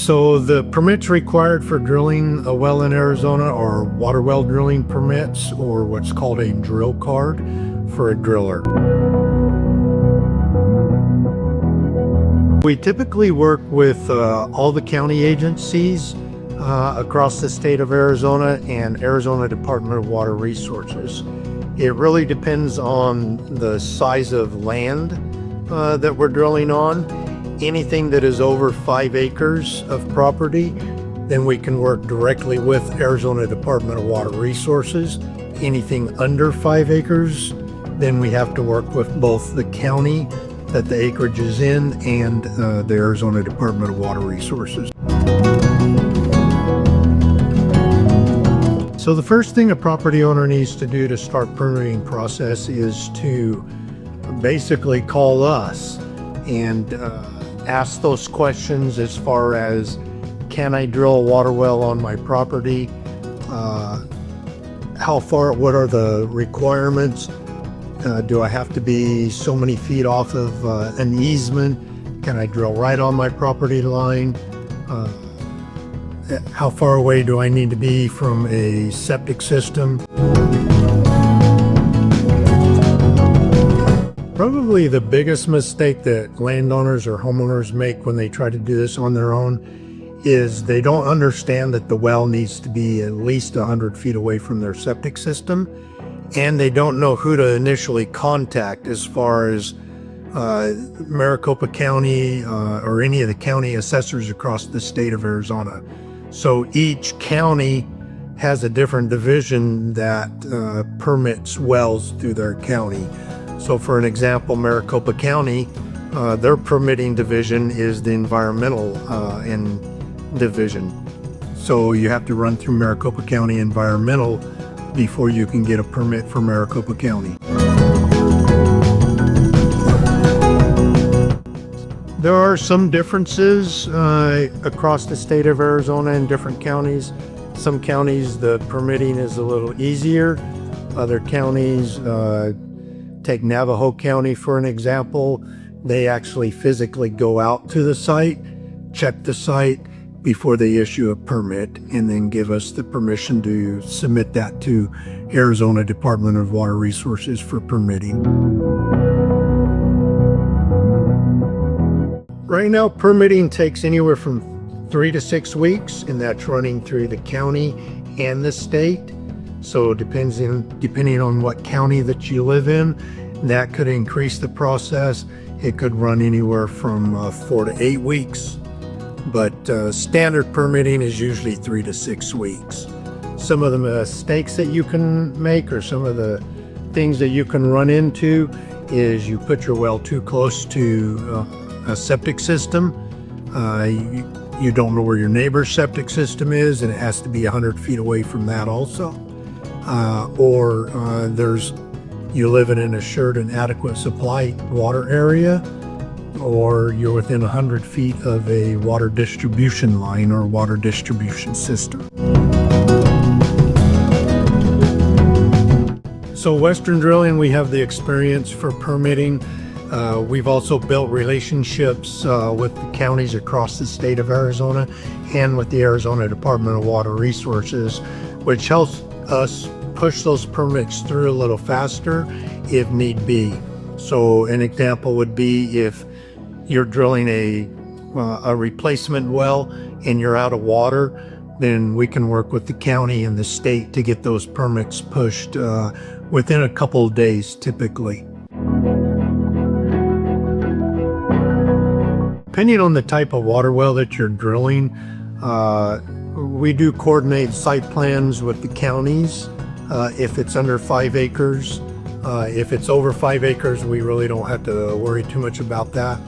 So the permits required for drilling a well in Arizona are water well drilling permits, or what's called a drill card for a driller. We typically work with all the county agencies across the state of Arizona and Arizona Department of Water Resources. It really depends on the size of land that we're drilling on. Anything that is over 5 acres of property, then we can work directly with Arizona Department of Water Resources. Anything under 5 acres, then we have to work with both the county that the acreage is in and the Arizona Department of Water Resources. So the first thing a property owner needs to do to start permitting process is to basically call us and ask those questions as far as, can I drill a water well on my property? How far, what are the requirements? Do I have to be so many feet off of an easement? Can I drill right on my property line? How far away do I need to be from a septic system? Probably the biggest mistake that landowners or homeowners make when they try to do this on their own is they don't understand that the well needs to be at least 100 feet away from their septic system, and they don't know who to initially contact as far as Maricopa County or any of the county assessors across the state of Arizona. So each county has a different division that permits wells through their county. So for an example, Maricopa County, their permitting division is the environmental division. So you have to run through Maricopa County Environmental before you can get a permit for Maricopa County. There are some differences across the state of Arizona in different counties. Some counties, the permitting is a little easier. Other counties, take Navajo County for an example, they actually physically go out to the site, check the site before they issue a permit, and then give us the permission to submit that to Arizona Department of Water Resources for permitting. Right now, permitting takes anywhere from 3 to 6 weeks, and that's running through the county and the state. So depending on what county that you live in, that could increase the process. It could run anywhere from 4 to 8 weeks, but standard permitting is usually 3 to 6 weeks. Some of the mistakes that you can make, or some of the things that you can run into, is you put your well too close to a septic system. You don't know where your neighbor's septic system is, and it has to be 100 feet away from that also. Or you live in an assured and adequate supply water area, or you're within 100 feet of a water distribution line or water distribution system. So Western Drilling, we have the experience for permitting. We've also built relationships with the counties across the state of Arizona and with the Arizona Department of Water Resources, which helps us push those permits through a little faster if need be. So an example would be if you're drilling a replacement well and you're out of water, then we can work with the county and the state to get those permits pushed within a couple of days typically. Depending on the type of water well that you're drilling, we do coordinate site plans with the counties. If it's under 5 acres, if it's over 5 acres, we really don't have to worry too much about that.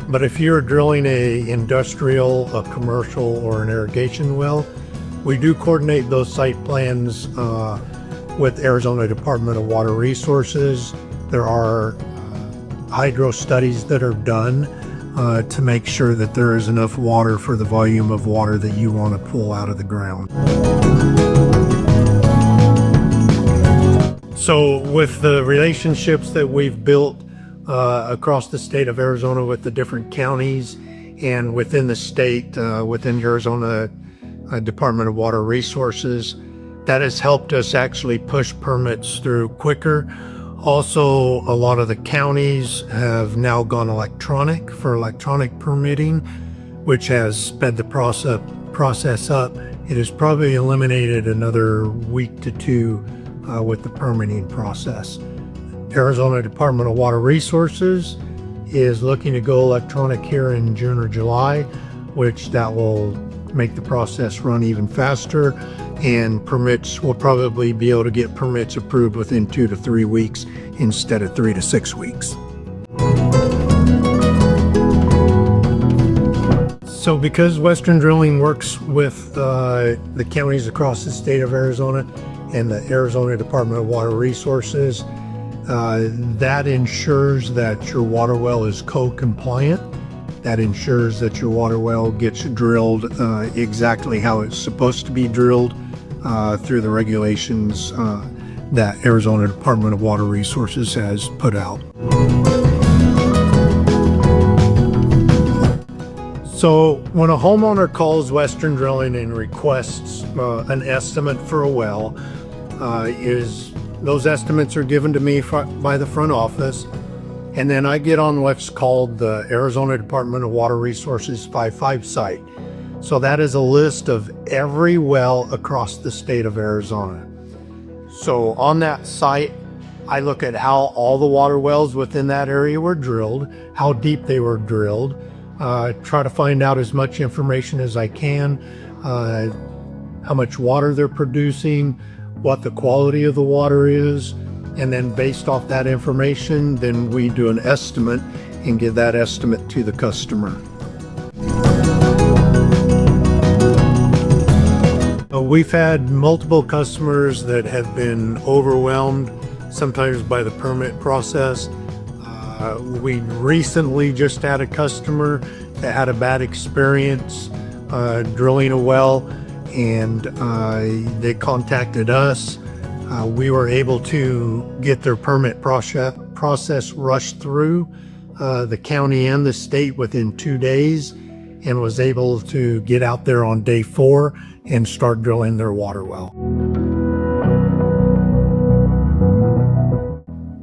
But if you're drilling a industrial, a commercial, or an irrigation well, we do coordinate those site plans with Arizona Department of Water Resources. There are hydro studies that are done to make sure that there is enough water for the volume of water that you want to pull out of the ground. So with the relationships that we've built across the state of Arizona with the different counties and within the state, within Arizona Department of Water Resources. That has helped us actually push permits through quicker. Also, a lot of the counties have now gone electronic for electronic permitting, which has sped the process up. It has probably eliminated another week to two with the permitting process. Arizona Department of Water Resources is looking to go electronic here in June or July, which that will make the process run even faster, and permits will probably be able to get permits approved within 2 to 3 weeks instead of 3 to 6 weeks. So because Western Drilling works with the counties across the state of Arizona and the Arizona Department of Water Resources, that ensures that your water well is code compliant. That ensures that your water well gets drilled exactly how it's supposed to be drilled through the regulations that Arizona Department of Water Resources has put out. So when a homeowner calls Western Drilling and requests an estimate for a well, those estimates are given to me by the front office, and then I get on what's called the Arizona Department of Water Resources 5.5 site. So that is a list of every well across the state of Arizona. So on that site, I look at how all the water wells within that area were drilled, how deep they were drilled, try to find out as much information as I can, how much water they're producing, what the quality of the water is, and then based off that information, then we do an estimate and give that estimate to the customer. We've had multiple customers that have been overwhelmed, sometimes by the permit process. We recently just had a customer that had a bad experience drilling a well, and they contacted us. We were able to get their permit process rushed through the county and the state within 2 days, and was able to get out there on day 4 and start drilling their water well.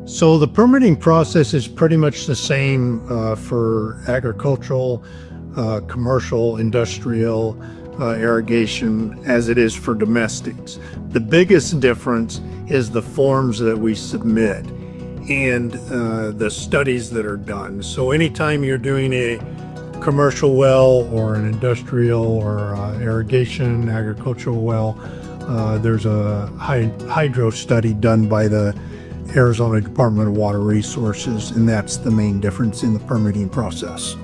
So the permitting process is pretty much the same for agricultural, commercial, industrial, irrigation as it is for domestics. The biggest difference is the forms that we submit and the studies that are done. So anytime you're doing a commercial well or an industrial or irrigation, agricultural well, there's a hydro study done by the Arizona Department of Water Resources, and that's the main difference in the permitting process.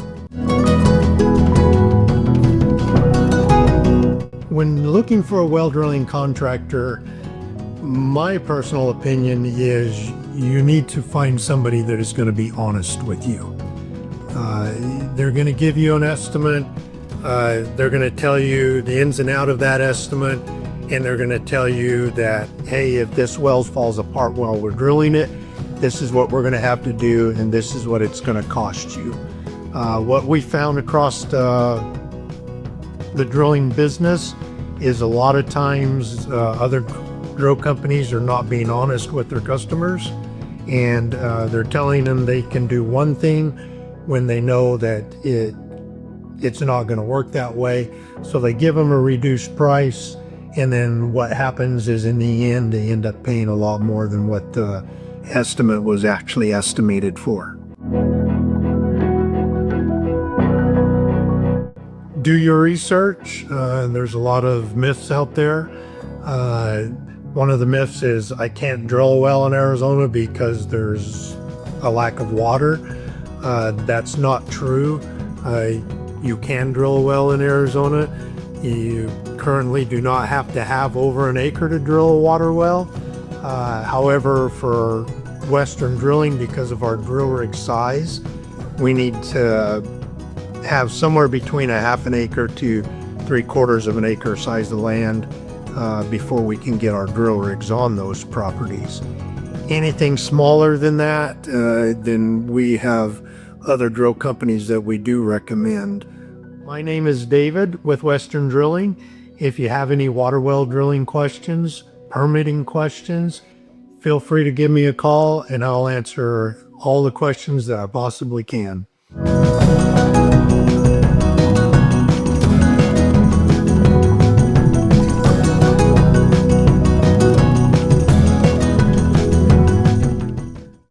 When looking for a well drilling contractor, my personal opinion is you need to find somebody that is going to be honest with you. They're going to give you an estimate. They're going to tell you the ins and outs of that estimate, and they're going to tell you that, hey, if this well falls apart while we're drilling it, this is what we're going to have to do, and this is what it's going to cost you. What we found across the drilling business is a lot of times other drill companies are not being honest with their customers, and they're telling them they can do one thing when they know that it's not going to work that way. So they give them a reduced price, and then what happens is in the end they end up paying a lot more than what the estimate was actually estimated for. Do your research. There's a lot of myths out there. One of the myths is I can't drill a well in Arizona because there's a lack of water. That's not true. You can drill a well in Arizona. You currently do not have to have over an acre to drill a water well. However, for Western Drilling, because of our drill rig size, we need to have somewhere between a half an acre to 3/4 of an acre size of land before we can get our drill rigs on those properties. Anything smaller than that, then we have other drill companies that we do recommend. My name is David with Western Drilling. If you have any water well drilling questions, permitting questions, feel free to give me a call and I'll answer all the questions that I possibly can.